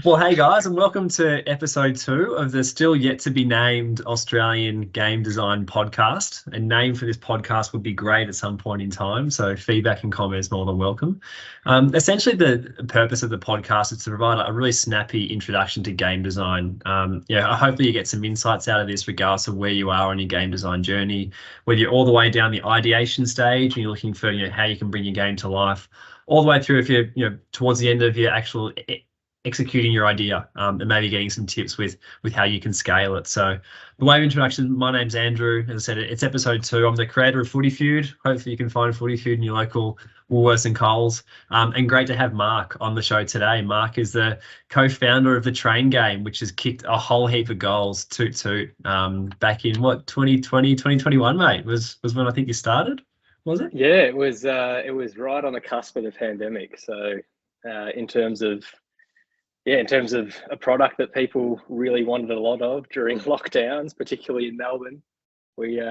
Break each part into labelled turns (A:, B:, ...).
A: Well, hey guys, and welcome to episode 2 of the still yet to be named Australian Game Design Podcast. A name for this podcast would be great at some point in time, so feedback and comments more than welcome. Essentially, the purpose of the podcast is to provide a really snappy introduction to game design. Hopefully you get some insights out of this, regardless of where you are on your game design journey, whether you're all the way down the ideation stage and you're looking for how you can bring your game to life, all the way through if you're towards the end of your actual executing your idea, and maybe getting some tips with how you can scale it. So the way of introduction, my name's Andrew. As I said, it's episode 2. I'm the creator of Footy Feud. Hopefully you can find Footy Feud in your local Woolworths and Coles. And great to have Mark on the show today. Mark is the co-founder of the Train Game, which has kicked a whole heap of goals, toot toot, back in 2020, 2021, mate, was when I think you started, was it?
B: Yeah, it was right on the cusp of the pandemic. So in terms of a product that people really wanted a lot of during lockdowns, particularly in Melbourne, we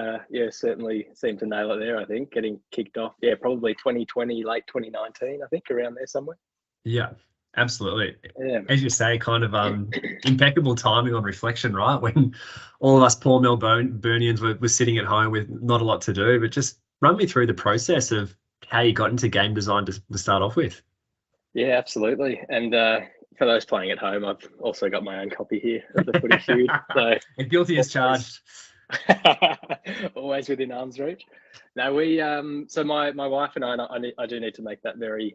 B: certainly seemed to nail it there. I think getting kicked off, probably 2020, late 2019, I think, around there somewhere.
A: Yeah, absolutely.
B: Yeah.
A: As you say, kind of impeccable timing on reflection, right? When all of us poor Melburnians were sitting at home with not a lot to do. But just run me through the process of how you got into game design to start off with.
B: Yeah, absolutely. And for those playing at home, I've also got my own copy here of the Footy Feud. So
A: guilty as charged.
B: Always within arm's reach. No, we so my wife and I do need to make that very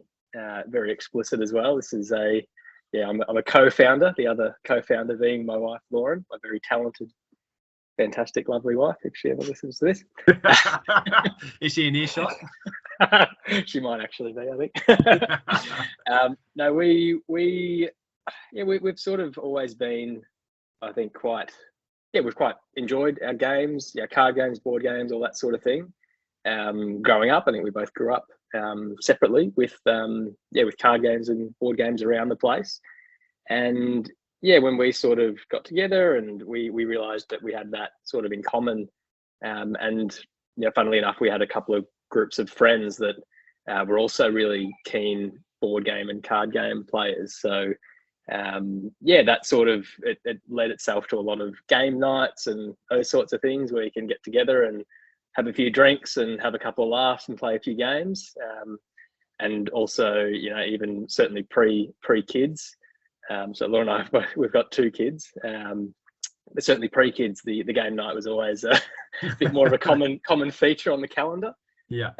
B: explicit as well. This is I'm a co-founder, the other co-founder being my wife Lauren, my very talented, fantastic, lovely wife, if she ever listens to this.
A: Is she in earshot?
B: She might actually be, I think. No, we've sort of always been, I think, we've quite enjoyed our games, card games, board games, all that sort of thing. Growing up, I think we both grew up separately with card games and board games around the place. And when we sort of got together and we realized that we had that sort of in common, and funnily enough, we had a couple of groups of friends that were also really keen board game and card game players. So that sort of it led itself to a lot of game nights and those sorts of things where you can get together and have a few drinks and have a couple of laughs and play a few games. And also, even certainly pre-kids. So Laura and I, we've got 2 kids. But certainly pre-kids, the game night was always a bit more of a common feature on the calendar.
A: Yeah.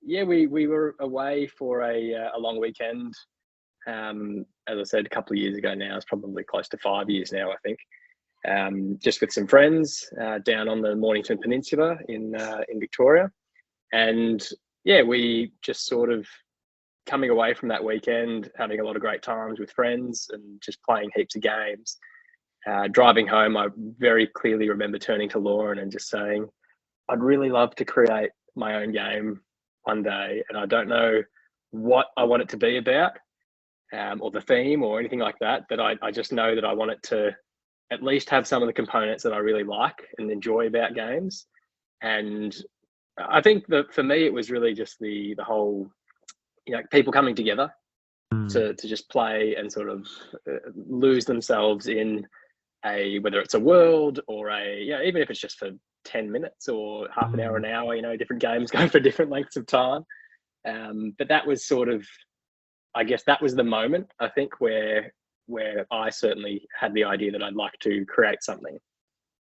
B: We were away for a long weekend. As I said, a couple of years ago now. It's probably close to 5 years now, I think. Just with some friends down on the Mornington Peninsula in Victoria, and we just sort of coming away from that weekend, having a lot of great times with friends and just playing heaps of games. Driving home, I very clearly remember turning to Lauren and just saying, I'd really love to create my own game one day, and I don't know what I want it to be about, or the theme or anything like that, but I just know that I want it to at least have some of the components that I really like and enjoy about games. And I think that for me, it was really just the whole, people coming together to just play and sort of lose themselves in whether it's a world or even if it's just for 10 minutes or half an hour, an hour, different games go for different lengths of time. But that was sort of, I guess that was the moment, I think, where I certainly had the idea that I'd like to create something.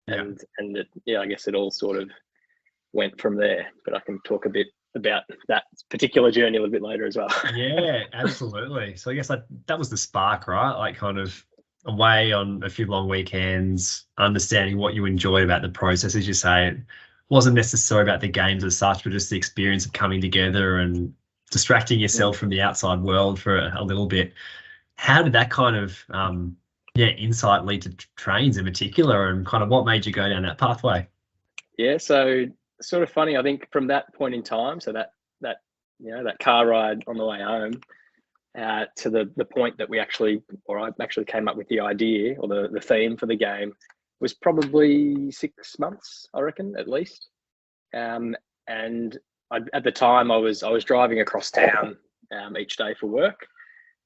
A: Yeah.
B: And I guess it all sort of went from there, but I can talk a bit about that particular journey a little bit later as well.
A: Yeah, absolutely. So I guess that was the spark, right? Like kind of away on a few long weekends, understanding what you enjoy about the process. As you say, it wasn't necessarily about the games as such, but just the experience of coming together and distracting yourself from the outside world for a little bit. How did that kind of insight lead to trains in particular, and kind of what made you go down that pathway?
B: Yeah, so sort of funny, I think from that point in time, so that car ride on the way home, to the point that I actually came up with the idea or the theme for the game was probably 6 months, I reckon, at least. And at the time I was driving across town each day for work,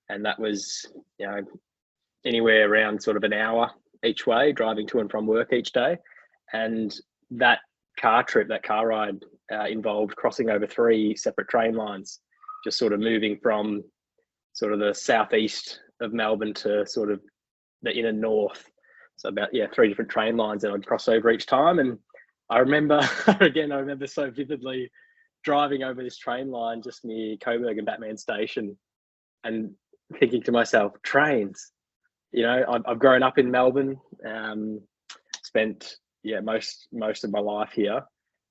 B: and that was, anywhere around sort of an hour each way, driving to and from work each day. And that car ride involved crossing over 3 separate train lines, just sort of moving from sort of the southeast of Melbourne to sort of the inner north. So about 3 different train lines that I'd cross over each time. And I remember so vividly driving over this train line just near Coburg and Batman Station, and thinking to myself, trains. I've grown up in Melbourne, spent most of my life here,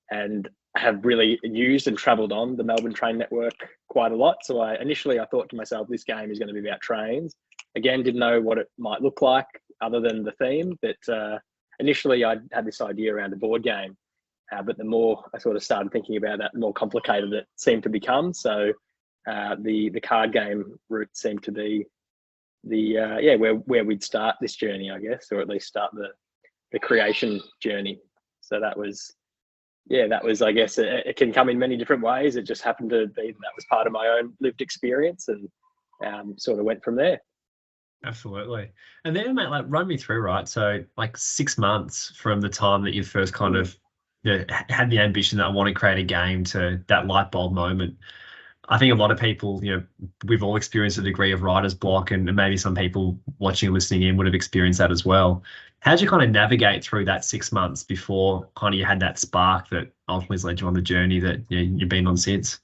B: and have really used and travelled on the Melbourne train network quite a lot. So I thought to myself, this game is going to be about trains. Again, didn't know what it might look like other than the theme, but initially I had this idea around a board game. But the more I sort of started thinking about that, the more complicated it seemed to become. So the card game route seemed to be where we'd start this journey, I guess, or at least start the creation journey. So that was, I guess, it can come in many different ways. It just happened to be that was part of my own lived experience, and sort of went from there.
A: Absolutely. And then, mate, like, run me through, right? So like 6 months from the time that you first kind of had the ambition that I want to create a game to that light bulb moment. I think a lot of people, we've all experienced a degree of writer's block, and maybe some people watching and listening in would have experienced that as well. How did you kind of navigate through that 6 months before kind of you had that spark that ultimately led you on the journey that you've been on since?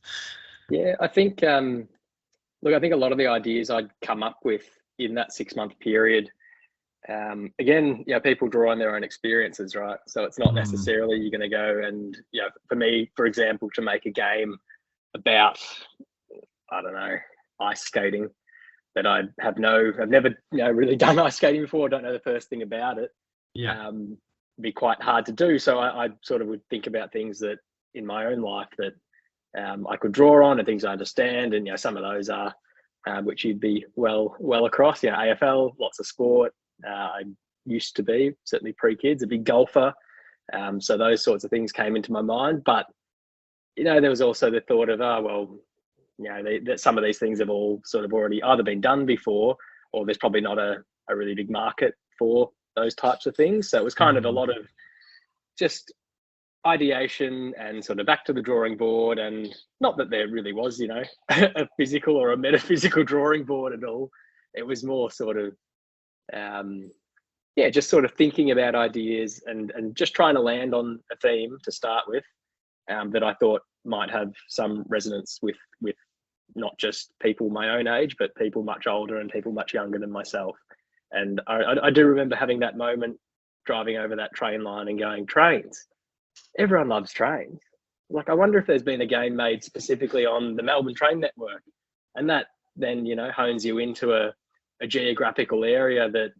B: Yeah, I think, I think a lot of the ideas I'd come up with in that 6 month period, again, people draw on their own experiences, right? So it's not necessarily you're going to go and, for me, for example, to make a game about, I don't know, ice skating, that I've never, really done ice skating before. I don't know the first thing about it. It'd be quite hard to do. So I sort of would think about things that in my own life that I could draw on, and things I understand. And, some of those are, which you'd be well across, AFL, lots of sport. I used to be, certainly pre-kids, a big golfer. So those sorts of things came into my mind. But, there was also the thought of, that some of these things have all sort of already either been done before, or there's probably not a really big market for those types of things. So it was kind of a lot of just ideation and sort of back to the drawing board. And not that there really was, a physical or a metaphysical drawing board at all. It was more sort of, just sort of thinking about ideas and just trying to land on a theme to start with, that I thought might have some resonance with not just people my own age, but people much older and people much younger than myself. And I do remember having that moment driving over that train line and going, trains. Everyone loves trains. Like, I wonder if there's been a game made specifically on the Melbourne train network. And that then, hones you into a geographical area that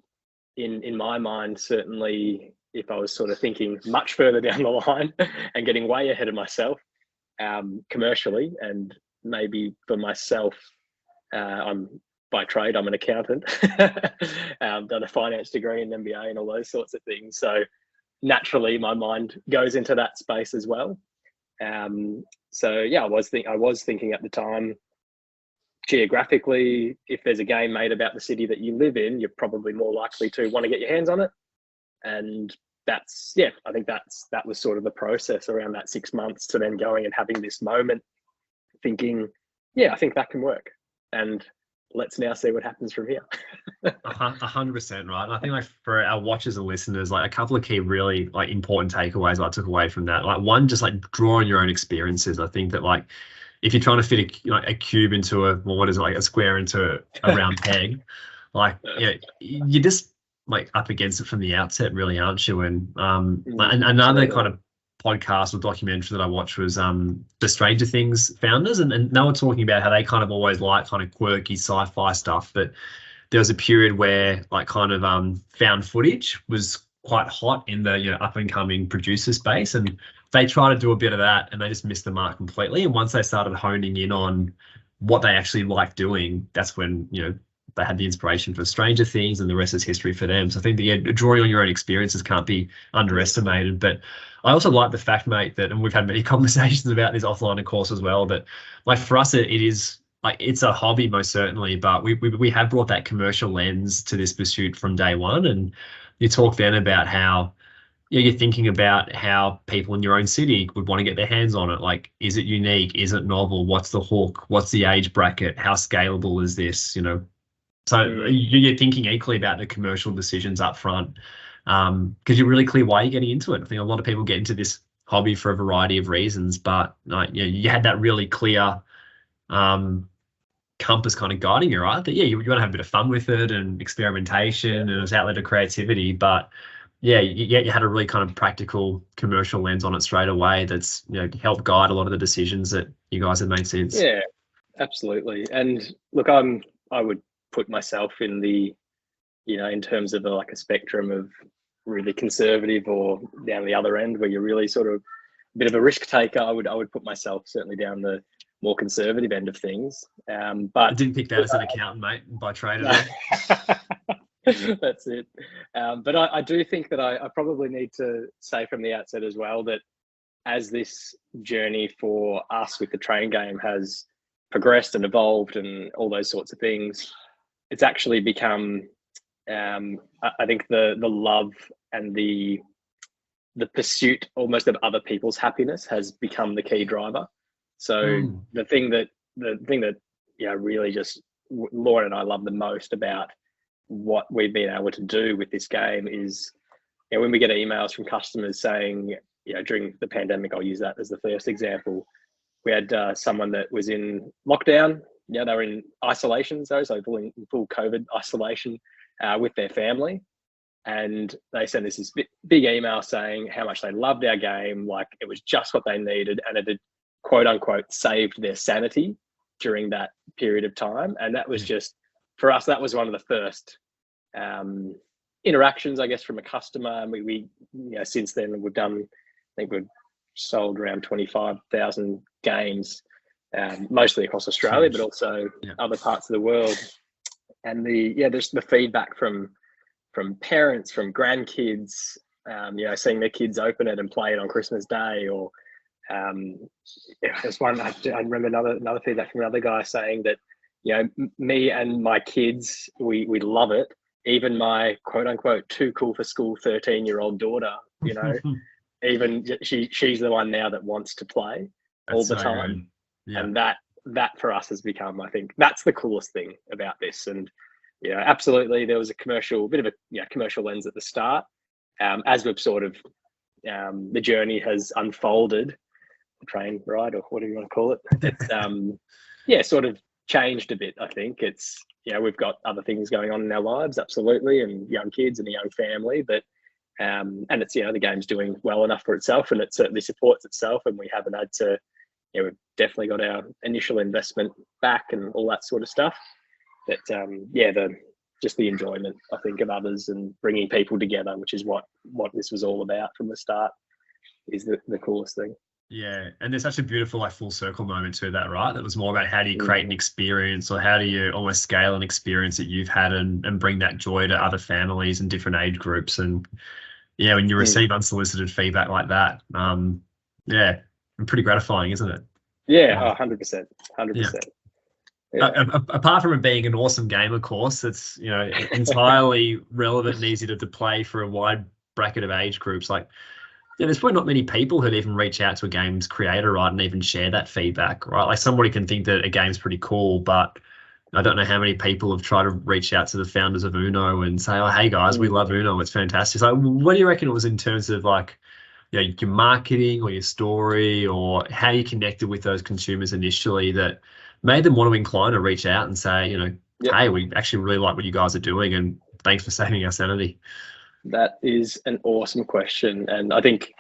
B: in my mind, certainly if I was sort of thinking much further down the line and getting way ahead of myself, commercially, and maybe for myself, by trade, I'm an accountant, done a finance degree and MBA and all those sorts of things. So naturally my mind goes into that space as well. I was thinking at the time, geographically, if there's a game made about the city that you live in, you're probably more likely to want to get your hands on it. And I think that was sort of the process around that 6 months to then going and having this moment, thinking, I think that can work. And let's now see what happens from here.
A: 100%, right? And I think, like, for our watchers and listeners, like, a couple of key really like important takeaways I took away from that. Like, one, just like draw on your own experiences. I think that, like, if you're trying to fit a cube into a square into a round peg, like, you just like up against it from the outset, really, aren't you? And another kind of podcast or documentary that I watched was the Stranger Things founders, and they were talking about how they kind of always like kind of quirky sci-fi stuff, but there was a period where like kind of found footage was quite hot in the up and coming producer space, and they tried to do a bit of that and they just missed the mark completely. And once they started honing in on what they actually like doing, that's when they had the inspiration for Stranger Things, and the rest is history for them. So I think that drawing on your own experiences can't be underestimated. But I also like the fact, mate, that, and we've had many conversations about this offline, of course, as well, that like for us, it is like it's a hobby most certainly, but we have brought that commercial lens to this pursuit from day one. And you talk then about how you're thinking about how people in your own city would want to get their hands on it. Like, is it unique? Is it novel? What's the hook? What's the age bracket? How scalable is this? So you're thinking equally about the commercial decisions up front, because you're really clear why you're getting into it. I think a lot of people get into this hobby for a variety of reasons, but you had that really clear compass kind of guiding you, right? That you want to have a bit of fun with it and experimentation and it's outlet of creativity, but you had a really kind of practical commercial lens on it straight away. That's helped guide a lot of the decisions that you guys have made since.
B: Yeah, absolutely. And look, I would put myself in the, in terms of like a spectrum of really conservative or down the other end where you're really sort of a bit of a risk taker. I would put myself certainly down the more conservative end of things. But
A: I didn't pick that as an accountant, mate, by trade.
B: That's it. But I do think that I probably need to say from the outset as well that as this journey for us with the train game has progressed and evolved and all those sorts of things, it's actually become, I think the love and the pursuit almost of other people's happiness has become the key driver. So the thing that really just Lauren and I love the most about what we've been able to do with this game is, when we get emails from customers saying, during the pandemic, I'll use that as the first example. We had someone that was in lockdown. They were in isolation, so full COVID isolation with their family. And they sent us this big email saying how much they loved our game, like it was just what they needed, and it had quote unquote saved their sanity during that period of time. And that was just, for us, that was one of the first interactions, I guess, from a customer. And we since then we've done, I think we've sold around 25,000 games, mostly across Australia, but also other parts of the world. And there's the feedback from parents, from grandkids, seeing their kids open it and play it on Christmas Day, or there's one I remember another feedback from another guy saying that me and my kids, we love it. Even my quote unquote too cool for school 13-year-old daughter, even she's the one now that wants to play all the time. And that for us has become, I think that's the coolest thing about this. And absolutely, there was a commercial lens at the start. As we've sort of the journey has unfolded, the train ride or whatever you want to call it, it's sort of changed a bit. I think it's we've got other things going on in our lives, absolutely, and young kids and a young family, but and it's the game's doing well enough for itself, and it certainly supports itself, and we haven't had to we've definitely got our initial investment back and all that sort of stuff. But the enjoyment, I think, of others and bringing people together, which is what this was all about from the start, is the coolest thing.
A: Yeah, and there's such a beautiful full circle moment to that, right? That was more about how do you create an experience, or how do you almost scale an experience that you've had and bring that joy to other families and different age groups. And when you receive unsolicited feedback like that, pretty gratifying, isn't it?
B: Yeah, 100%.
A: Apart from it being an awesome game, of course, it's entirely relevant and easy to play for a wide bracket of age groups. Like, there's probably not many people who'd even reach out to a game's creator, right, and even share that feedback, right? Like, somebody can think that a game's pretty cool, but I don't know how many people have tried to reach out to the founders of Uno and say, "Oh, hey guys, we love Uno, it's fantastic." So, what do you reckon it was in terms of like, your marketing or your story, or how you connected with those consumers initially that made them want to incline to reach out and say, hey, we actually really like what you guys are doing, and thanks for saving our sanity?
B: That is an awesome question. And I think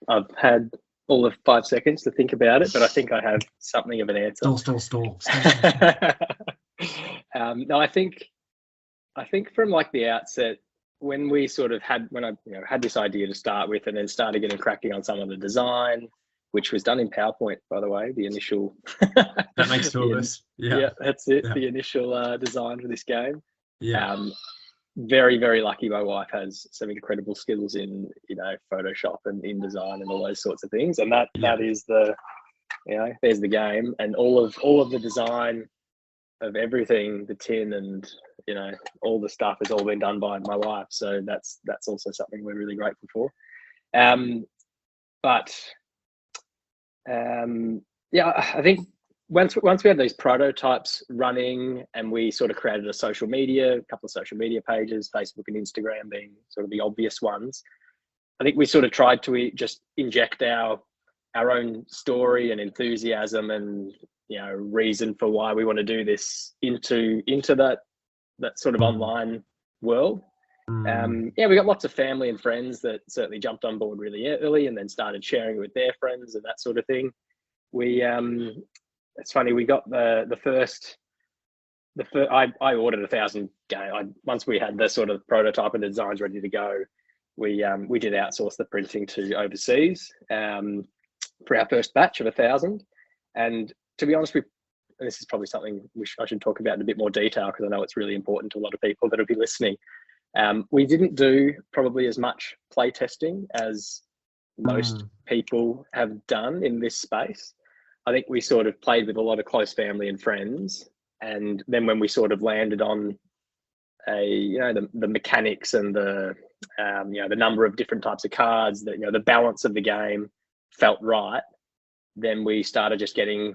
B: I've had all of 5 seconds to think about it, but I think I have something of an answer.
A: Stall.
B: No, I think from like the outset, when I had this idea to start with, and then started getting cracking on some of the design, which was done in PowerPoint, by the way, the initial.
A: That makes two of us.
B: Yeah, that's it. Yeah. The initial design for this game. Yeah. Very, very lucky. My wife has some incredible skills in, Photoshop and InDesign and all those sorts of things. And that is the there's the game, and all of the design of everything, the tin and all the stuff has all been done by my wife. So that's also something we're really grateful for. I think once we had these prototypes running and we sort of created a couple of social media pages, Facebook and Instagram being sort of the obvious ones, I think we sort of tried to just inject our own story and enthusiasm and reason for why we want to do this into that sort of online world. We got lots of family and friends that certainly jumped on board really early and then started sharing it with their friends and that sort of thing. It's funny, we got the first I ordered 1,000 games. Once we had the sort of prototype and the designs ready to go, we did outsource the printing to overseas for our first batch of 1,000. And to be honest, and this is probably something I should talk about in a bit more detail because I know it's really important to a lot of people that will be listening. We didn't do probably as much play testing as most people have done in this space. I think we sort of played with a lot of close family and friends, and then when we sort of landed on the mechanics and the number of different types of cards, the balance of the game felt right, then we started just getting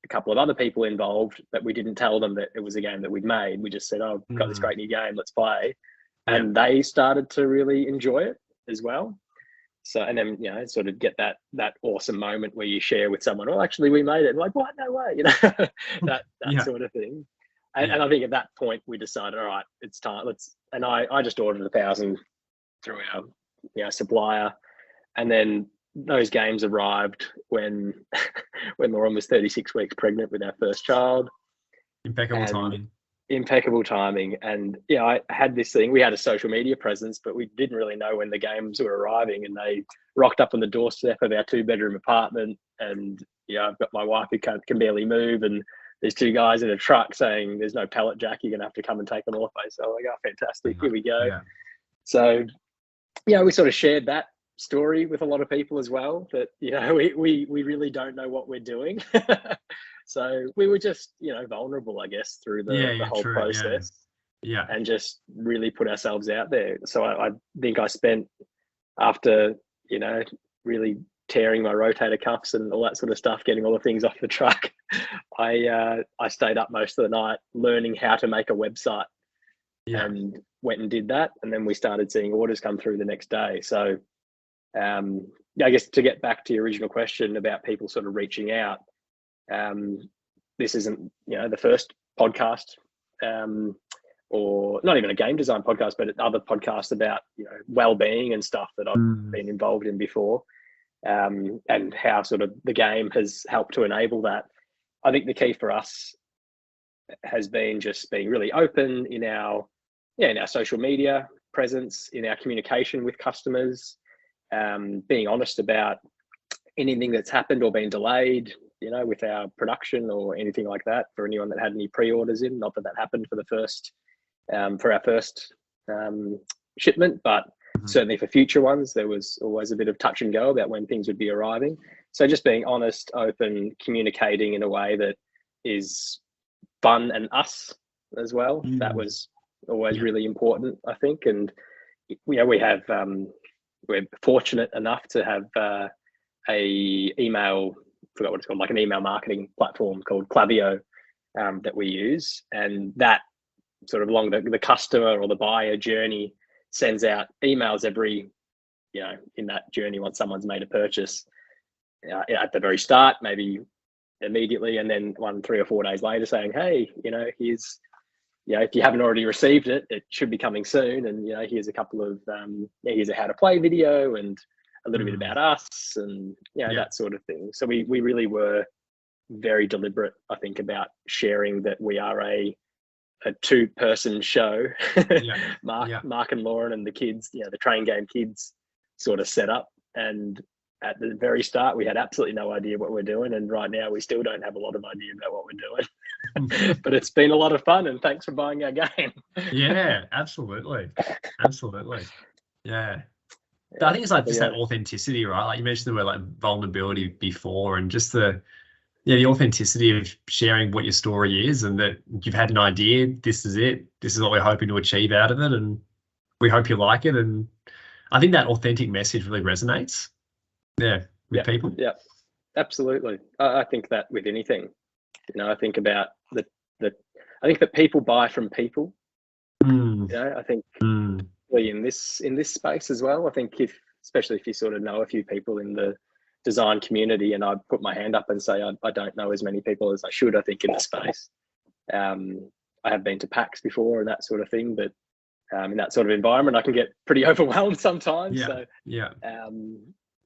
B: a couple of other people involved, but we didn't tell them that it was a game that we'd made. We just said, "Oh, I've got this great new game, let's play." And they started to really enjoy it as well. So, and then, sort of get that awesome moment where you share with someone, "Oh, actually we made it." And like, "What? No way." That sort of thing. And I think at that point we decided, all right, it's time. And I just ordered 1,000 through our supplier. And then those games arrived when Lauren was 36 weeks pregnant with our first child. Impeccable timing. And I had this thing, we had a social media presence, but we didn't really know when the games were arriving, and they rocked up on the doorstep of our 2-bedroom apartment. And I've got my wife who can barely move, and there's 2 guys in a truck saying, "There's no pallet jack, you're gonna have to come and take them off." I said, "Oh, fantastic, here we go." So we sort of shared that story with a lot of people as well, that we really don't know what we're doing. So we were just vulnerable, I guess, through the whole process. And just really put ourselves out there. So I think I spent, after really tearing my rotator cuffs and all that sort of stuff, getting all the things off the truck, I stayed up most of the night learning how to make a website. And went and did that, and then we started seeing orders come through the next day. So I guess to get back to your original question about people sort of reaching out, this isn't the first podcast, or not even a game design podcast, but other podcasts about well-being and stuff that I've been involved in before, and how sort of the game has helped to enable that. I think the key for us has been just being really open in our social media presence, in our communication with customers, being honest about anything that's happened or been delayed, with our production or anything like that, for anyone that had any pre-orders in. Not that happened for our first shipment, but certainly for future ones, there was always a bit of touch and go about when things would be arriving. So just being honest, open, communicating in a way that is fun and us as well. That was always really important, I think. And we have we're fortunate enough to have a email, forgot what it's called, like an email marketing platform called Klaviyo, that we use, and that sort of along the customer or the buyer journey sends out emails every in that journey once someone's made a purchase, at the very start, maybe immediately, and then 3 or 4 days later saying, "Hey, here's if you haven't already received it, it should be coming soon, and here's a couple of here's a how to play video and a little bit about us, and that sort of thing." So we really were very deliberate, I think, about sharing that we are a 2-person show. Mark and Lauren and the kids, the Train Game Kids sort of set up. And at the very start, we had absolutely no idea what we're doing, and right now we still don't have a lot of idea about what we're doing. But it's been a lot of fun, and thanks for buying our game.
A: Absolutely. Yeah. I think it's like
B: But
A: just
B: yeah,
A: that authenticity, right? Like you mentioned the word like vulnerability before, and just the authenticity of sharing what your story is, and that you've had an idea. This is it. This is what we're hoping to achieve out of it, and we hope you like it. And I think that authentic message really resonates. Yeah, with
B: yeah,
A: people.
B: yeah, absolutely. I think that with anything, I think about the I think that people buy from people.
A: Mm,
B: I think
A: mm,
B: in this space as well. I think especially if you sort of know a few people in the design community, and I put my hand up and say I don't know as many people as I should. I think in the space, I have been to PAX before and that sort of thing, but in that sort of environment, I can get pretty overwhelmed sometimes.
A: yeah,
B: So
A: yeah,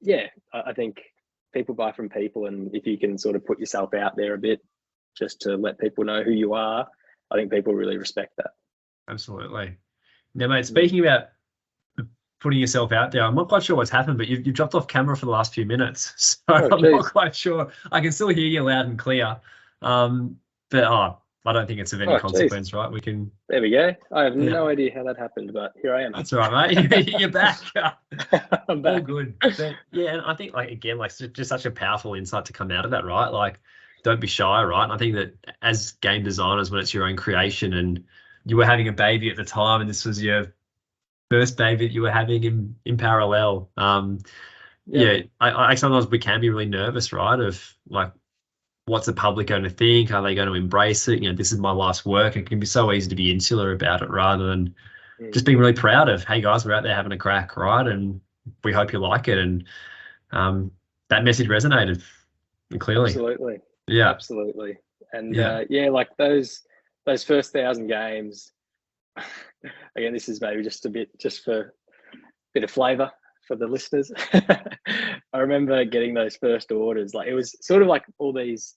B: yeah, I think people buy from people, and if you can sort of put yourself out there a bit, just to let people know who you are, I think people really respect that.
A: absolutely. Now, mate, speaking about putting yourself out there, I'm not quite sure what's happened, but you've dropped off camera for the last few minutes, so
B: Oh,
A: I'm not
B: geez.
A: quite sure. I can still hear you loud and clear, but I don't think it's of any
B: Oh, geez.
A: consequence, right? We can.
B: There we go. I have
A: Yeah,
B: no idea how that happened, but here I am.
A: that's all right, mate. You're back.
B: I'm
A: All
B: back.
A: good. But yeah, and I think like again, like just such a powerful insight to come out of that, right? Like, don't be shy, right? And I think that as game designers, when it's your own creation and you were having a baby at the time, and this was your first baby that you were having in parallel.
B: Yep.
A: Yeah, I sometimes we can be really nervous, right? Of like, what's the public going to think? Are they going to embrace it? This is my life's work. It can be so easy to be insular about it rather than
B: Mm.
A: just being really proud of, hey guys, we're out there having a crack, right? And we hope you like it. And that message resonated clearly.
B: Absolutely.
A: Yeah.
B: Absolutely. And
A: Yeah.
B: yeah, like those first 1,000 games. Again, this is maybe just for a bit of flavour for the listeners. I remember getting those first orders. Like it was sort of like all these.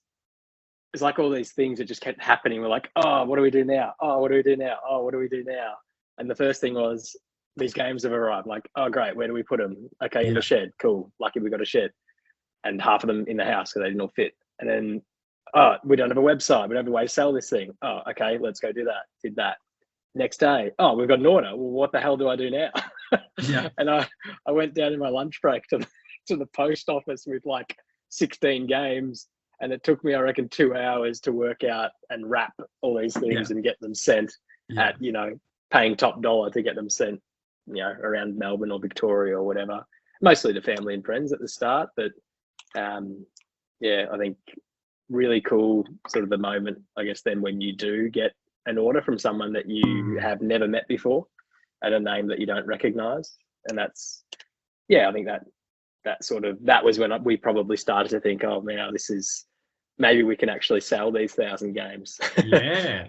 B: It's like all these things that just kept happening. We're like, oh, what do we do now? Oh, what do we do now? Oh, what do we do now? And the first thing was these games have arrived. Like, oh, great. Where do we put them? Okay, in
A: Yeah.
B: the shed. Cool. Lucky we got a shed. And half of them in the house because they didn't all fit. And then, oh, we don't have a website. We don't have a way to sell this thing. Oh, okay, let's go do that. Did that. Next day, oh, we've got an order. Well, what the hell do I do now?
A: Yeah.
B: And I went down in my lunch break to the post office with like 16 games. And it took me, I reckon, 2 hours to work out and wrap all these things and get them sent
A: Yeah.
B: at, paying top dollar to get them sent, around Melbourne or Victoria or whatever. Mostly to family and friends at the start. But yeah, I think really cool sort of the moment, I guess, then when you do get an order from someone that you have never met before and a name that you don't recognize. And that's, yeah, I think that was when we probably started to think, oh, now this is, maybe we can actually sell these 1,000 games.
A: Yeah.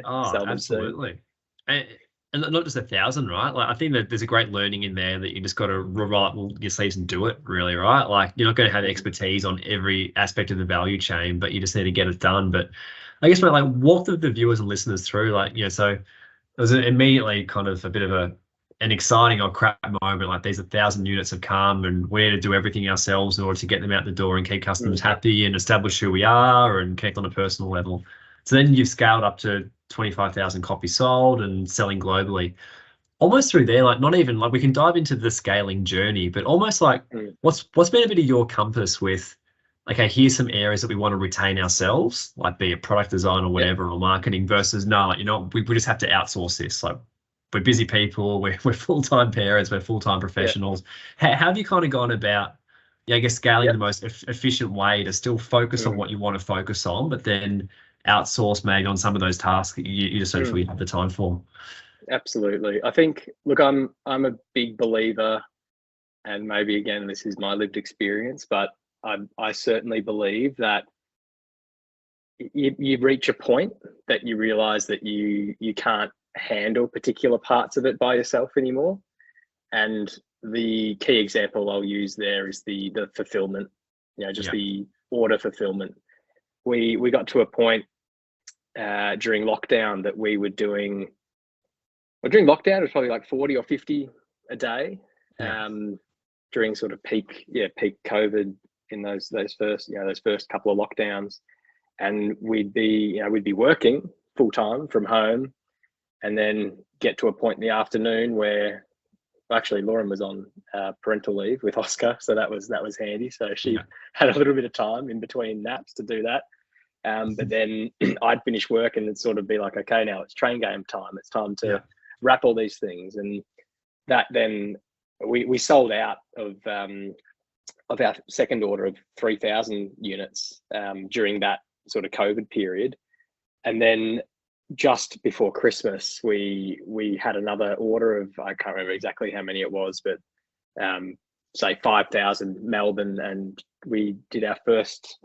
A: Oh,
B: Sell them soon.
A: absolutely. And not just 1,000, right? Like I think that there's a great learning in there that you just got to roll up your sleeves and do it, really, right? Like you're not going to have expertise on every aspect of the value chain, but you just need to get it done. But I guess like walk the viewers and listeners through, like, so it was immediately kind of a bit of an exciting or crap moment. Like these 1,000 units have come and we need to do everything ourselves in order to get them out the door and keep customers happy and establish who we are and connect on a personal level. So then you've scaled up to 25,000 copies sold and selling globally. Almost through there, like not even like we can dive into the scaling journey, but almost like what's been a bit of your compass with, okay, here's some areas that we want to retain ourselves, like be it product design or whatever, or marketing versus no, like, we just have to outsource this. Like we're busy people, we're full-time parents, we're full-time professionals. How have you kind of gone about, I guess, scaling the most efficient way to still focus on what you want to focus on, but then outsource maybe on some of those tasks that you just don't feel you have the time for?
B: Absolutely. I think, look, I'm a big believer, and maybe again, this is my lived experience, but I certainly believe that you reach a point that you realize that you can't handle particular parts of it by yourself anymore. And the key example I'll use there is the fulfillment, the order fulfillment. We got to a point during lockdown that we were doing. Well, during lockdown, it was probably like 40 or 50 a day. During sort of peak COVID in those first couple of lockdowns, and we'd be working full time from home, and then get to a point in the afternoon where actually Lauren was on parental leave with Oscar, so that was handy. So she had a little bit of time in between naps to do that. But then I'd finish work and it'd sort of be like, okay, now it's train game time. It's time to wrap all these things. And that then we sold out of our second order of 3,000 units during that sort of COVID period. And then just before Christmas, we had another order of, I can't remember exactly how many it was, but say 5,000 Melbourne, and we did our first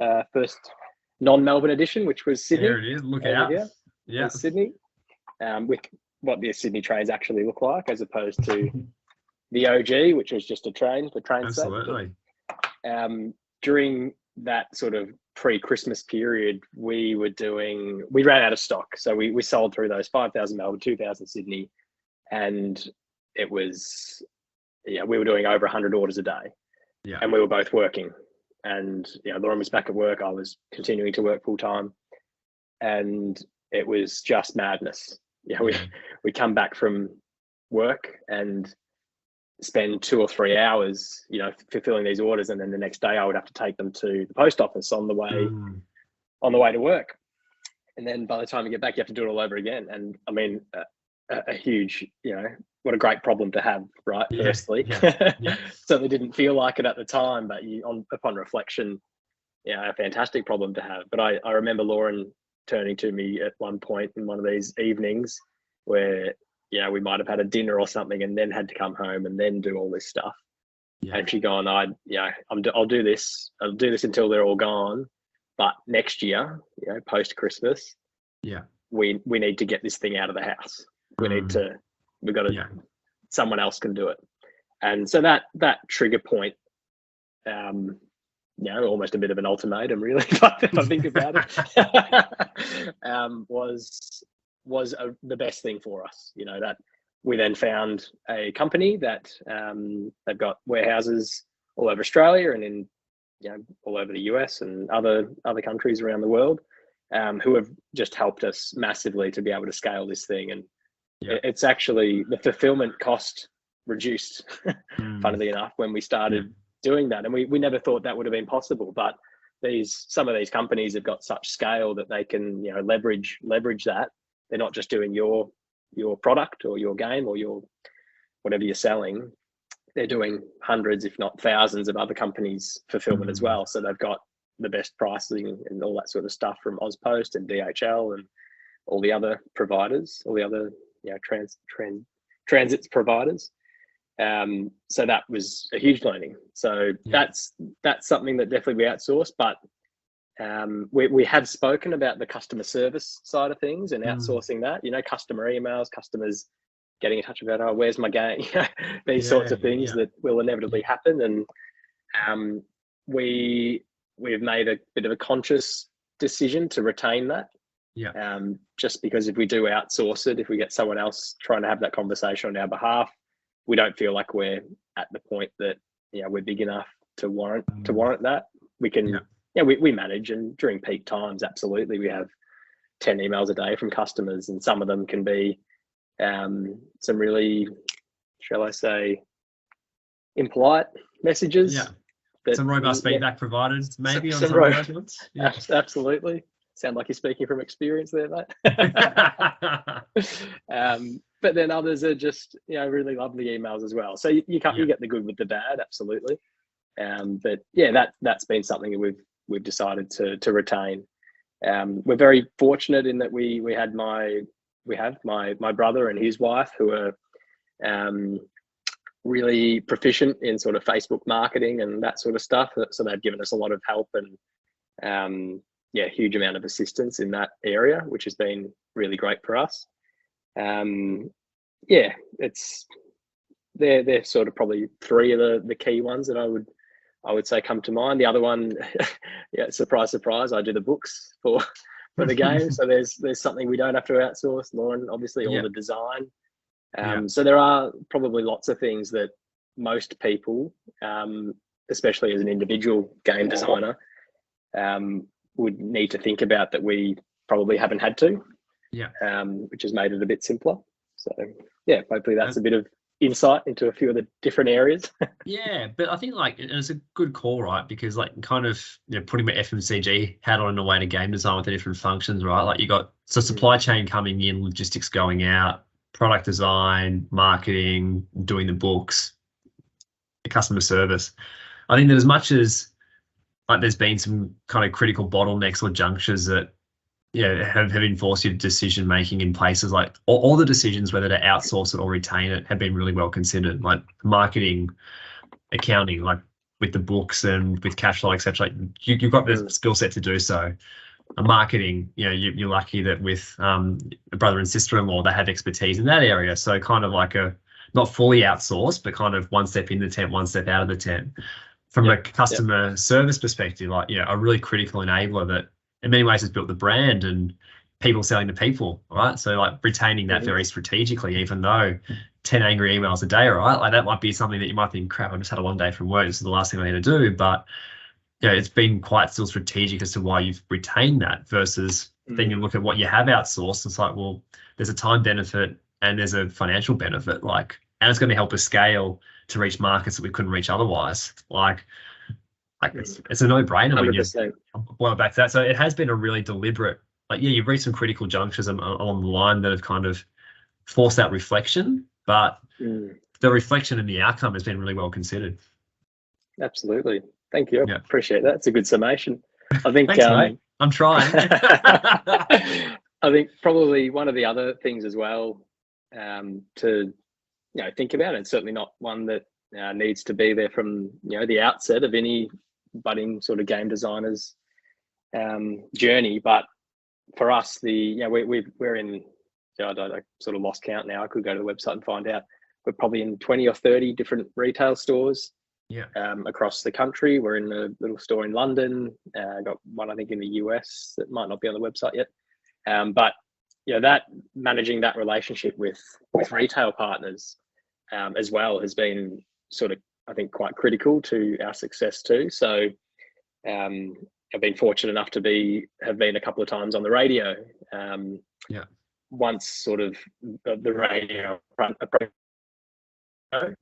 B: non-Melbourne edition, which was Sydney.
A: There it is. Look out.
B: Yeah, Sydney, with what the Sydney trains actually look like, as opposed to the OG, which was just a train for train sake.
A: Absolutely.
B: During that sort of pre-Christmas period, we ran out of stock. So we sold through those 5,000 Melbourne, 2,000 Sydney, and it was, we were doing over 100 orders a day. Yeah. And we were both working. And Lauren was back at work. I was continuing to work full time, and it was just madness. We come back from work and spend 2 or 3 hours, fulfilling these orders, and then the next day I would have to take them to the post office on the way to work. And then by the time you get back, you have to do it all over again. And I mean, a huge, what a great problem to have, right?
A: Yeah.
B: Firstly, certainly didn't feel like it at the time, but upon reflection, a fantastic problem to have. But I remember Lauren turning to me at one point in one of these evenings where, we might have had a dinner or something and then had to come home and then do all this stuff. Yeah. And she gone, I'll do this. I'll do this until they're all gone. But next year, post Christmas, we need to get this thing out of the house. Someone else can do it. And so that trigger point, almost a bit of an ultimatum, really, if I think about it, was the best thing for us. That we then found a company that they've got warehouses all over Australia and in all over the US and other countries around the world, who have just helped us massively to be able to scale this thing. And it's actually, the fulfillment cost reduced, funnily enough, when we started doing that. And we never thought that would have been possible, but some of these companies have got such scale that they can leverage that. They're not just doing your product or your game or your whatever you're selling. They're doing hundreds, if not thousands, of other companies' fulfillment as well. So they've got the best pricing and all that sort of stuff from Ozpost and DHL and all the other providers, all the other transits providers. So that was a huge learning. So that's something that definitely we outsourced, but we had spoken about the customer service side of things and outsourcing that, customer emails, customers getting in touch about, oh, where's my game? These sorts of things that will inevitably happen. And we've made a bit of a conscious decision to retain that. Just because if we do outsource it, if we get someone else trying to have that conversation on our behalf, we don't feel like we're at the point that we're big enough to warrant that. We can we manage, and during peak times, absolutely, we have 10 emails a day from customers, and some of them can be some really, shall I say, impolite messages.
A: Some robust feedback provided, maybe, on some of those ones.
B: Absolutely. Sound like you're speaking from experience there, mate. But then others are just, really lovely emails as well. So you get the good with the bad, absolutely. But that's been something that we've decided to retain. We're very fortunate in that we have my brother and his wife, who are really proficient in sort of Facebook marketing and that sort of stuff. So they've given us a lot of help and huge amount of assistance in that area, which has been really great for us. They're sort of probably three of the key ones that I would say come to mind. The other one, surprise, surprise, I do the books for the game. So there's something we don't have to outsource. Lauren, obviously, all the design. So there are probably lots of things that most people, especially as an individual game designer, would need to think about that we probably haven't had to, which has made it a bit simpler. So hopefully that's a bit of insight into a few of the different areas.
A: Yeah, but I think like it's a good call, right? Because like kind of putting my FMCG hat on in a way to game design with the different functions, right? Like you got supply chain coming in, logistics going out, product design, marketing, doing the books, the customer service. I think that as much as like there's been some kind of critical bottlenecks or junctures that have enforced your decision making in places like all the decisions whether to outsource it or retain it have been really well considered, like marketing, accounting, like with the books and with cash flow, etc. You've got the skill set to do so. Marketing, you're lucky that with a brother and sister-in-law, they have expertise in that area. So kind of like a not fully outsourced, but kind of one step in the tent, one step out of the tent. From a customer service perspective, like a really critical enabler that in many ways has built the brand and people selling to people, right? So like retaining that very strategically, even though 10 angry emails a day, right? Like that might be something that you might think, crap, I just had a long day from work. This is the last thing I need to do. But it's been quite still strategic as to why you've retained that versus then you look at what you have outsourced. It's like, well, there's a time benefit and there's a financial benefit, like, and it's going to help us scale to reach markets that we couldn't reach otherwise. Like it's a no-brainer when you boil it back to that. So it has been a really deliberate, like, you've reached some critical junctures along the line that have kind of forced that reflection, but the reflection and the outcome has been really well considered.
B: Absolutely. Thank you. I appreciate that. It's a good summation. I think
A: thanks, mate. I'm trying.
B: I think probably one of the other things as well to think about, and certainly not one that needs to be there from the outset of any budding sort of game designer's journey. But for us, we're in. I sort of lost count now. I could go to the website and find out. We're probably in 20 or 30 different retail stores across the country. We're in a little store in London. Got one, I think, in the US that might not be on the website yet. But that managing that relationship with retail partners as well has been sort of, I think, quite critical to our success too. So I've been fortunate enough to have been a couple of times on the radio. Once sort of the radio approach. I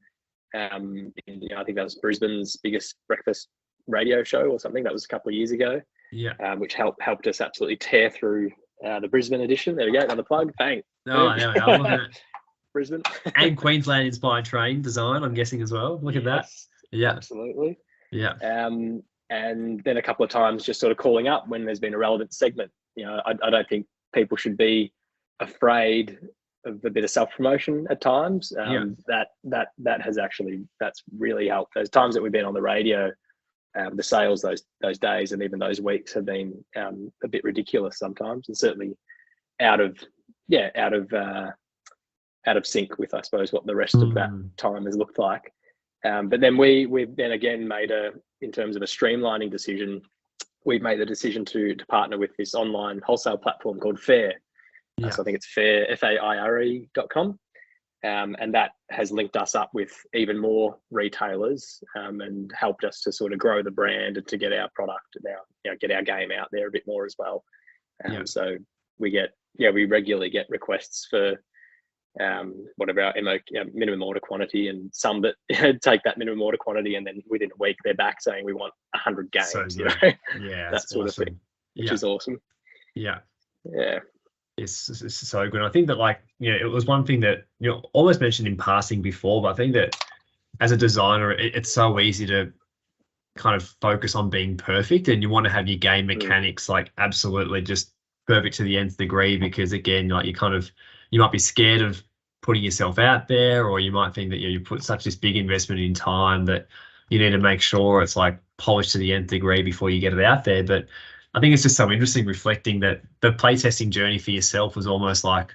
B: think that was Brisbane's biggest breakfast radio show or something. That was a couple of years ago. Which helped us absolutely tear through the Brisbane edition. There we go, another plug. Bang.
A: Oh, there we are. Look at it.
B: Brisbane.
A: And Queensland inspired train design, I'm guessing, as well. Look at that. Yeah.
B: Absolutely.
A: Yeah.
B: And then a couple of times just sort of calling up when there's been a relevant segment. I don't think people should be afraid of a bit of self-promotion at times. That has actually, that's really helped. Those times that we've been on the radio, the sales those days and even those weeks have been a bit ridiculous sometimes, and certainly out of sync with, I suppose, what the rest of that time has looked like. But then we've then again made in terms of a streamlining decision, we've made the decision to partner with this online wholesale platform called Fair. So I think it's Fair, FAIRE.com. And that has linked us up with even more retailers and helped us to sort of grow the brand and to get our product now, get our game out there a bit more as well. So we regularly get requests for whatever our minimum order quantity, and some that take that minimum order quantity and then within a week they're back saying we want 100 games. So that sort of thing, which is awesome.
A: It's so good. I think that it was one thing that almost mentioned in passing before, but I think that as a designer, it's so easy to kind of focus on being perfect, and you want to have your game mechanics like absolutely just perfect to the nth degree, because again, you might be scared of putting yourself out there, or you might think that you put such this big investment in time that you need to make sure it's like polished to the nth degree before you get it out there. But I think it's just so interesting reflecting that the playtesting journey for yourself was almost like,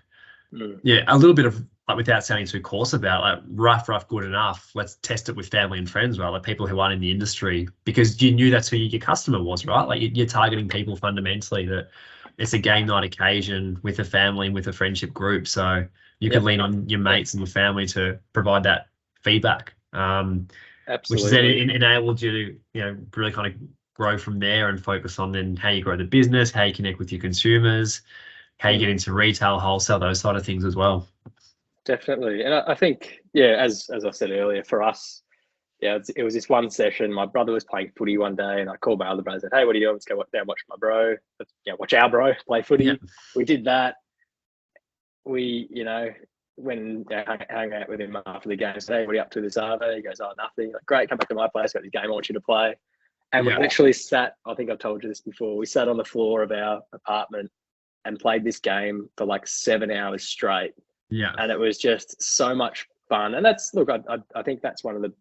A: a little bit of, like, without sounding too coarse about, like, rough, good enough. Let's test it with family and friends, right? Like people who aren't in the industry, because you knew that's who your customer was, right? Like you're targeting people fundamentally that it's a game night occasion with a family and with a friendship group. So you can lean on your mates and your family to provide that feedback, which has then enabled you to, really kind of grow from there and focus on then how you grow the business, how you connect with your consumers, how you get into retail, wholesale, those sort of things as well.
B: definitely. And I think, yeah, as I said earlier, for us, yeah, it was this one session. My brother was playing footy one day, and I called my other brother and said, "Hey, what are you doing? Let's go down and watch my bro. Let's, watch our bro play
A: Yeah.
B: footy." We did that. We, when hang out with him after the game, said, "Hey, what are you up to this Saturday?" He goes, "Oh, nothing." Like, great, come back to my place. Got this game I want you to play. And we actually sat. I think I've told you this before. We sat on the floor of our apartment and played this game for like 7 hours straight.
A: Yeah.
B: And it was just so much fun. And that's, look, I think that's one of the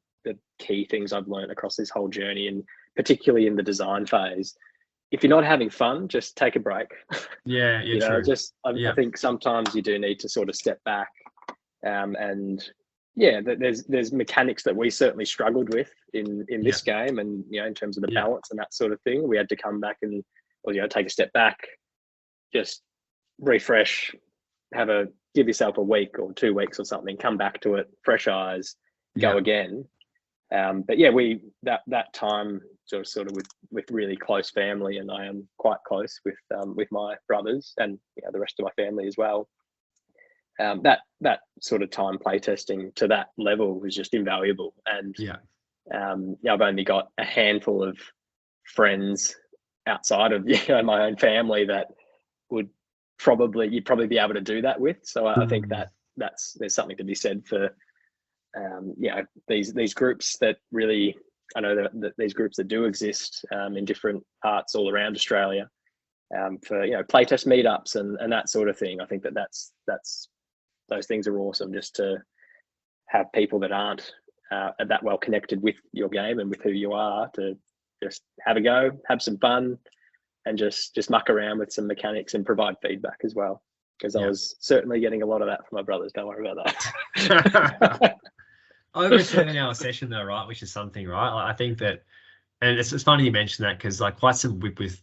B: key things I've learned across this whole journey, and particularly in the design phase. If you're not having fun, just take a break.
A: Yeah, true.
B: I think sometimes you do need to sort of step back. And yeah, there's mechanics that we certainly struggled with in this game, and in terms of the balance and that sort of thing. We had to come back and take a step back, just refresh, give yourself a week or 2 weeks or something, come back to it, fresh eyes, go again. But yeah, that time sort of with really close family, and I am quite close with my brothers and the rest of my family as well. That sort of time playtesting to that level was just invaluable. And I've only got a handful of friends outside of my own family that you'd probably be able to do that with. So I think there's something to be said for these groups that really, I know that these groups that do exist in different parts all around Australia for playtest meetups and that sort of thing. I think that's those things are awesome, just to have people that aren't that well connected with your game and with who you are to just have a go, have some fun, and just muck around with some mechanics and provide feedback as well. Because I was certainly getting a lot of that from my brothers. Don't worry about that.
A: Over a 7-hour session though, right? Which is something, right? Like, I think that, and it's funny you mentioned that, because like quite some with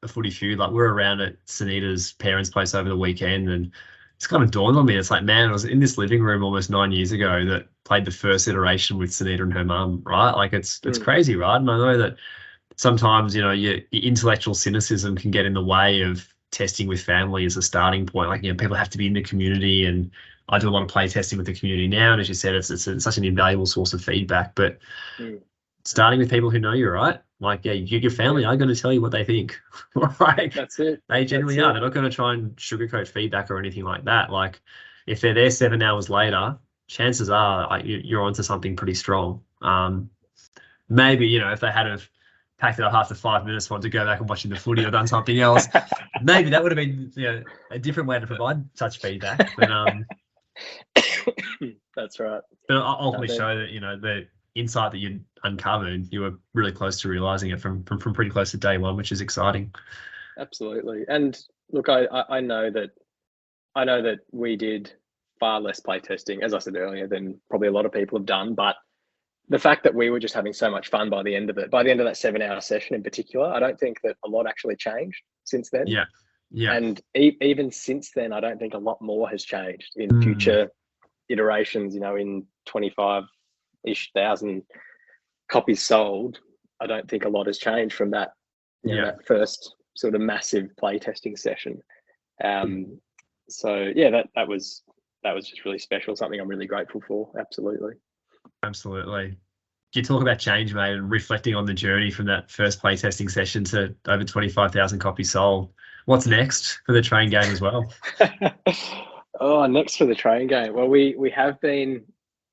A: a footy feud, like we're around at Sunita's parents' place over the weekend, and it's kind of dawned on me. It's like, man, I was in this living room almost 9 years ago that played the first iteration with Sunita and her mum, right? Like it's crazy, right? And I know that sometimes, your intellectual cynicism can get in the way of testing with family as a starting point. Like, people have to be in the community, and I do a lot of play testing with the community now. And as you said, it's such an invaluable source of feedback, but starting with people who know you, right? Like, your family are going to tell you what they think, right?
B: That's it.
A: They generally are. They're not going to try and sugarcoat feedback or anything like that. Like, if they're there 7 hours later, chances are you're onto something pretty strong. Maybe, if they had have packed it up after 5 minutes, wanted to go back and watching the footy or done something else, maybe that would have been a different way to provide such feedback. But
B: that's right.
A: But ultimately show that the insight that you uncovered, you were really close to realizing it from pretty close to day one, which is exciting.
B: Absolutely. And look, I know that we did far less playtesting, as I said earlier, than probably a lot of people have done. But the fact that we were just having so much fun by the end of that 7-hour session in particular, I don't think that a lot actually changed since then.
A: Yeah.
B: And even since then, I don't think a lot more has changed in future iterations. In 25-ish thousand copies sold, I don't think a lot has changed from that. That first sort of massive playtesting session. So yeah, that was just really special. Something I'm really grateful for.
A: Absolutely. You talk about change, mate, and reflecting on the journey from that first playtesting session to over 25,000 copies sold. What's next for the train game as well?
B: Next for the train game. Well, we have been,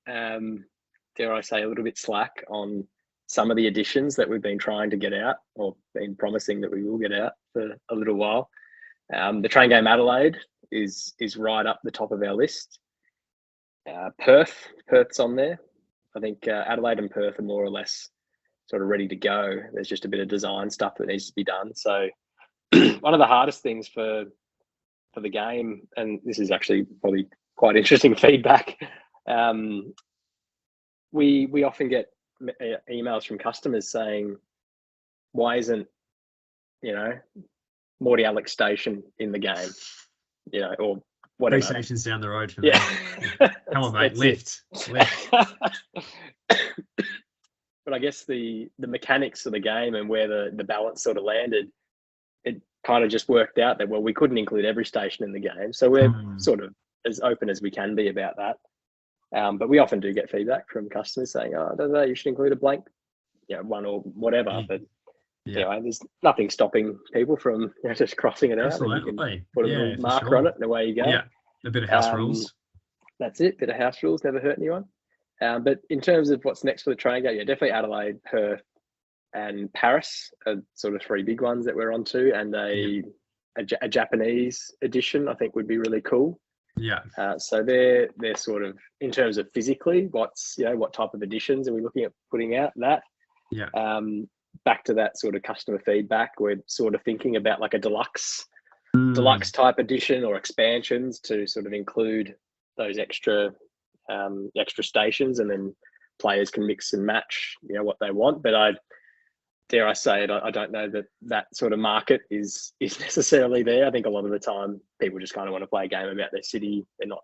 B: dare I say, a little bit slack on some of the editions that we've been trying to get out, or been promising that we will get out for a little while. The train game Adelaide is right up the top of our list. Perth's on there. I think Adelaide and Perth are more or less sort of ready to go. There's just a bit of design stuff that needs to be done. So one of the hardest things for the game, and this is actually probably quite interesting feedback, we often get emails from customers saying, why isn't Morty Alex station in the game, or whatever.
A: 3 stations down the road for me. Come on, mate, lift.
B: But I guess the mechanics of the game and where the balance sort of landed, it kind of just worked out that, well, we couldn't include every station in the game. So we're sort of as open as we can be about that. But we often do get feedback from customers saying, "Oh, I don't know, you should include a blank, one or whatever." But anyway, there's nothing stopping people from just crossing it out, and you can put a little marker on it, and away you go.
A: Yeah, a bit of house rules.
B: That's it. Bit of house rules, never hurt anyone. But in terms of what's next for the training game, definitely Adelaide, Perth, and Paris are sort of 3 big ones that we're onto, and a Japanese edition I think would be really cool.
A: Yeah.
B: So they're sort of, in terms of physically, what type of editions are we looking at putting out? That.
A: Yeah.
B: Back to that sort of customer feedback, we're sort of thinking about like a deluxe type edition or expansions to sort of include those extra stations, and then players can mix and match what they want. But I say it, I don't know that sort of market is necessarily there. I think a lot of the time people just kind of want to play a game about their city. They're not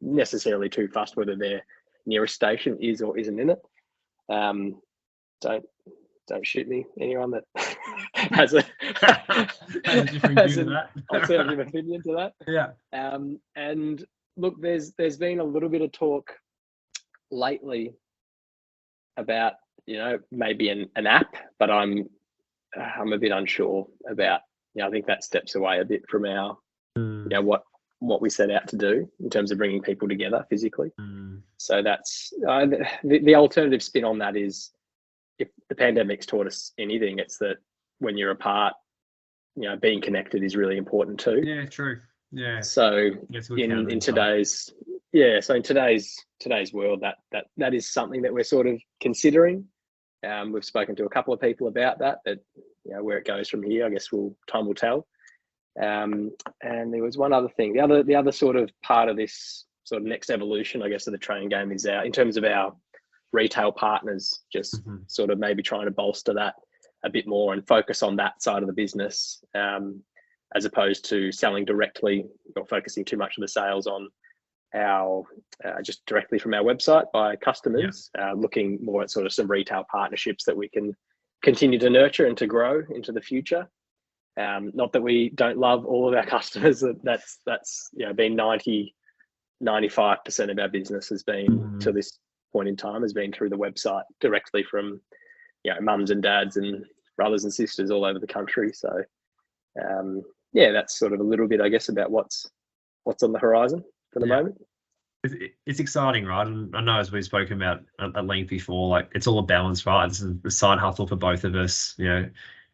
B: necessarily too fussed whether their nearest station is or isn't in it. Don't shoot me, anyone that has a different alternative opinion to that.
A: Yeah.
B: And look, there's been a little bit of talk lately about maybe an app, but I'm a bit unsure about. I think that steps away a bit from our what we set out to do in terms of bringing people together physically. So that's the alternative spin on that is, if the pandemic's taught us anything, it's that when you're apart, being connected is really important too.
A: Yeah, true. Yeah.
B: So in today's world, that is something that we're sort of considering. We've spoken to a couple of people about that. Where it goes from here, I guess time will tell. And there was one other thing. The other sort of part of this sort of next evolution, I guess, of the training game is in terms of our retail partners, just sort of maybe trying to bolster that a bit more and focus on that side of the business, as opposed to selling directly or focusing too much of the sales on our just directly from our website by customers. Looking more at sort of some retail partnerships that we can continue to nurture and to grow into the future. Not that we don't love all of our customers. That's been 95% of our business has been to this point in time has been through the website directly from mums and dads and brothers and sisters all over the country. So that's sort of a little bit, I guess, about what's on the horizon for the moment.
A: It's exciting, right? And I know, as we've spoken about at length before, like, it's all a balance, right? This is a side hustle for both of us.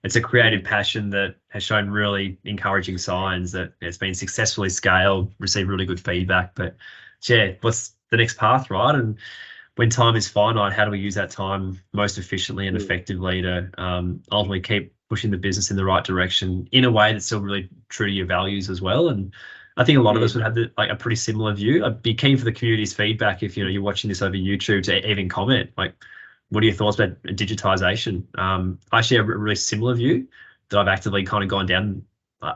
A: It's a creative passion that has shown really encouraging signs that it's been successfully scaled, received really good feedback. But what's the next path, right? And when time is finite, how do we use that time most efficiently and effectively to ultimately keep pushing the business in the right direction in a way that's still really true to your values as well? And I think a lot of us would have a pretty similar view. I'd be keen for the community's feedback if you're watching this over YouTube to even comment, like, what are your thoughts about digitization? I share a really similar view that I've actively kind of gone down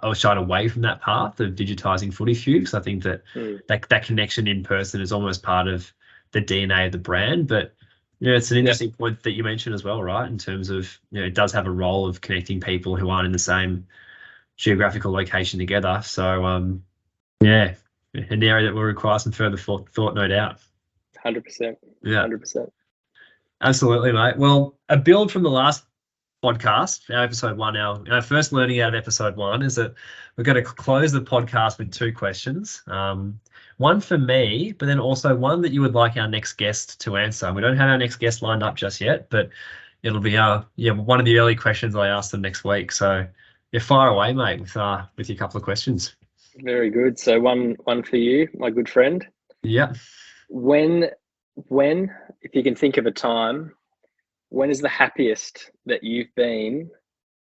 A: or shied away from that path of digitizing footy view, because I think that that connection in person is almost part of the DNA of the brand. But it's an interesting point that you mentioned as well, right? In terms of it does have a role of connecting people who aren't in the same geographical location together. So an area that will require some further thought, no doubt.
B: 100%.
A: Yeah,
B: 100%.
A: Absolutely, mate. Well, a build from the last podcast, our episode 1, our first learning out of episode 1 is that we're going to close the podcast with 2 questions. One for me, but then also one that you would like our next guest to answer. We don't have our next guest lined up just yet, but it'll be one of the early questions I ask them next week. So you're far away, mate, with your couple of questions.
B: Very good. So one for you, my good friend.
A: Yeah.
B: When, if you can think of a time, when is the happiest that you've been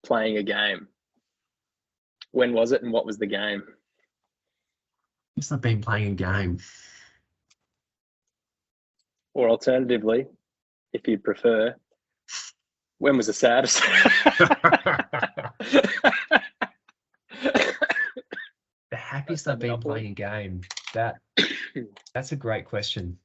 B: playing a game? When was it, and what was the game?
A: It's not been playing a game.
B: Or alternatively, if you prefer, when was the saddest?
A: The happiest I've been playing a game. That's a great question.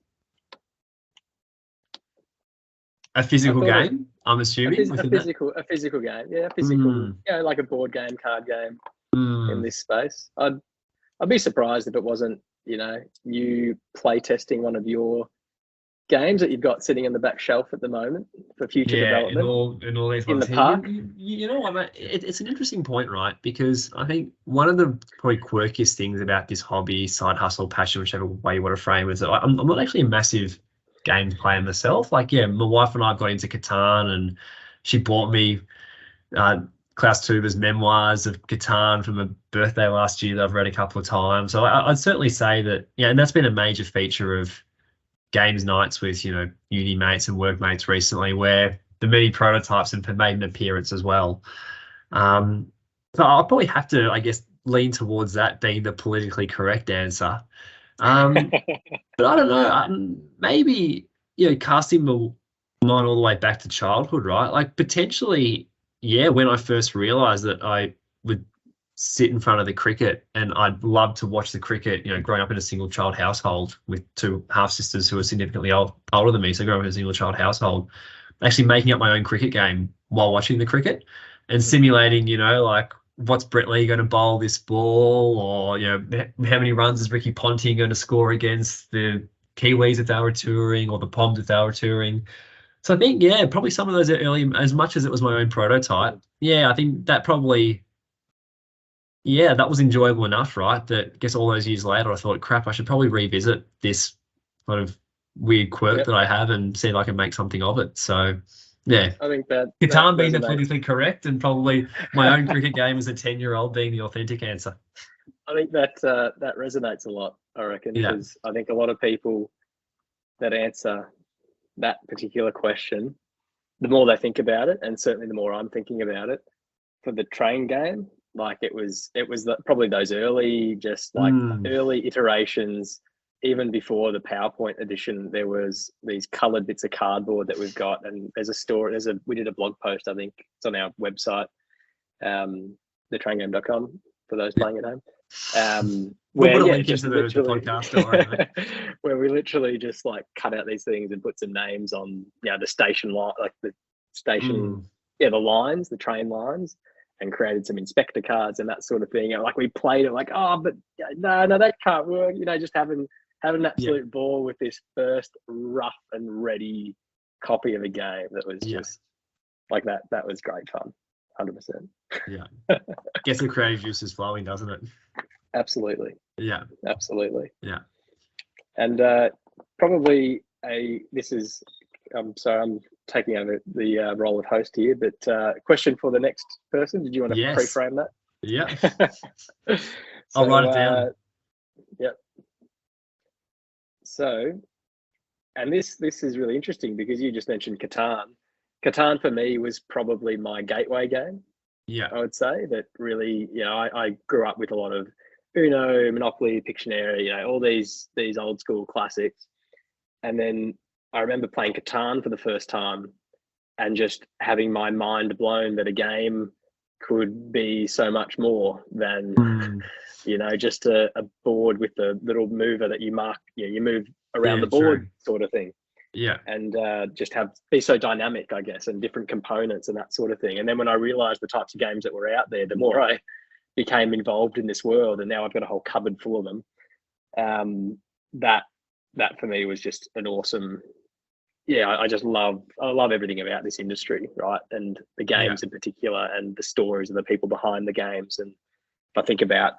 A: A physical game, I'm assuming.
B: A physical game. Yeah, physical. Like a board game, card game in this space. I'd be surprised if it wasn't you play testing one of your games that you've got sitting on the back shelf at the moment for future development
A: and all these
B: in
A: ones
B: the
A: here.
B: park?
A: You know what, mate? It's an interesting point, right? Because I think one of the probably quirkiest things about this hobby, side hustle, passion, whichever way you want to frame it, is that I'm not actually a massive games player myself. Like, yeah, my wife and I got into Catan, and she bought me Klaus Tuber's memoirs of Catan for my birthday last year that I've read a couple of times. So I'd certainly say that, yeah, and that's been a major feature of games nights with, uni mates and workmates recently, where the mini prototypes have made an appearance as well. So I'll probably have to, I guess, lean towards that being the politically correct answer. But I don't know, maybe, casting the line all the way back to childhood, right? Like potentially, yeah, when I first realized that I would sit in front of the cricket and I'd love to watch the cricket, growing up in a single child household with two half sisters who are significantly older than me. So growing up in a single child household, actually making up my own cricket game while watching the cricket and simulating, like what's Brett Lee going to bowl this ball, or, how many runs is Ricky Ponting going to score against the Kiwis if they were touring, or the Poms if they were touring. So I think, yeah, probably some of those early, as much as it was my own prototype, yeah, I think that probably, yeah, that was enjoyable enough, right? That I guess all those years later, I thought, crap, I should probably revisit this kind of weird quirk that I have and see if I can make something of it. So, yeah.
B: I think that
A: Catan being the politically correct, and probably my own cricket game as a 10-year-old being the authentic answer.
B: I think that that resonates a lot, I reckon, because I think a lot of people that answer that particular question, the more they think about it, and certainly the more I'm thinking about it, for the train game, like it was probably those early, just like early iterations. Even before the PowerPoint edition, there was these coloured bits of cardboard that we've got, and there's a story. We did a blog post, I think it's on our website, thetraingame.com for those playing at home.
A: We'll put a link into the podcast. Don't worry.
B: Where we literally just like cut out these things and put some names on, the station line, like the station, the lines, the train lines, and created some inspector cards and that sort of thing. And like we played it like, oh, but no, that can't work. Just having an absolute ball with this first rough and ready copy of a game that was just like that. That was great fun. 100%.
A: Yeah. Gets the creative juices flowing, doesn't it?
B: Absolutely.
A: Yeah.
B: Absolutely.
A: Yeah.
B: And probably I'm sorry, I'm taking over the role of host here, but question for the next person. Did you want to pre-frame that?
A: Yeah. I'll write it down.
B: Yep. So, and this is really interesting because you just mentioned Catan. Catan for me was probably my gateway game.
A: Yeah.
B: I would say that really, I grew up with a lot of Uno, Monopoly, Pictionary, all these old school classics. And then I remember playing Catan for the first time and just having my mind blown that a game could be so much more than, just a board with a little mover that you mark, you move around the board sort of thing.
A: Yeah.
B: And just be so dynamic, I guess, and different components and that sort of thing. And then when I realized the types of games that were out there, the more I became involved in this world, and now I've got a whole cupboard full of them. That for me was just an awesome, I love everything about this industry, right? And the games in particular, and the stories of the people behind the games. And if I think about,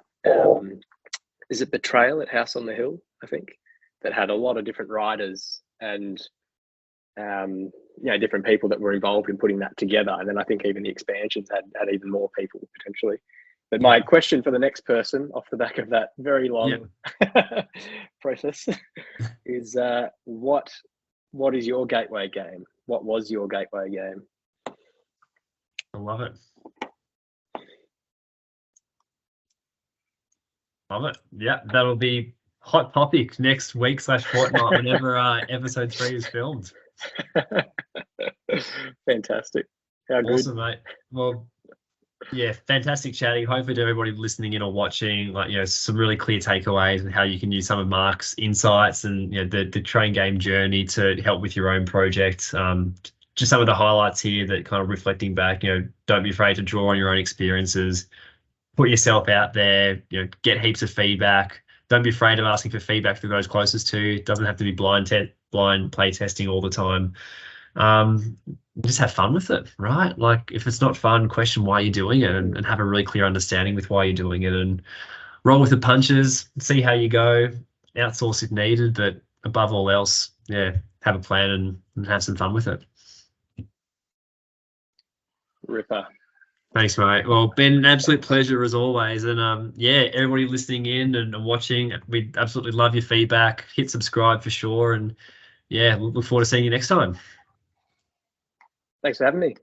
B: is it Betrayal at House on the Hill, I think, that had a lot of different writers and different people that were involved in putting that together. And then I think even the expansions had even more people potentially. But my question for the next person, off the back of that very long process, is what is your gateway game? What was your gateway game?
A: I love it. Love it. Yeah, that'll be hot topic next week / fortnight whenever episode 3 is filmed.
B: Fantastic. How good.
A: Awesome, mate. Well, yeah, fantastic chatting. Hopefully to everybody listening in or watching, some really clear takeaways and how you can use some of Mark's insights and the train game journey to help with your own project. Just some of the highlights here that kind of reflecting back, don't be afraid to draw on your own experiences, put yourself out there, get heaps of feedback, don't be afraid of asking for feedback for those closest to you. It doesn't have to be blind play testing all the time. Just have fun with it, right? Like if it's not fun, question why you're doing it and have a really clear understanding with why you're doing it, and roll with the punches, see how you go, outsource if needed, but above all else, yeah, have a plan and have some fun with it.
B: Ripper.
A: Thanks, mate. Well, been an absolute pleasure as always. And yeah, everybody listening in and watching, we absolutely love your feedback. Hit subscribe for sure. And yeah, look forward to seeing you next time.
B: Thanks for having me.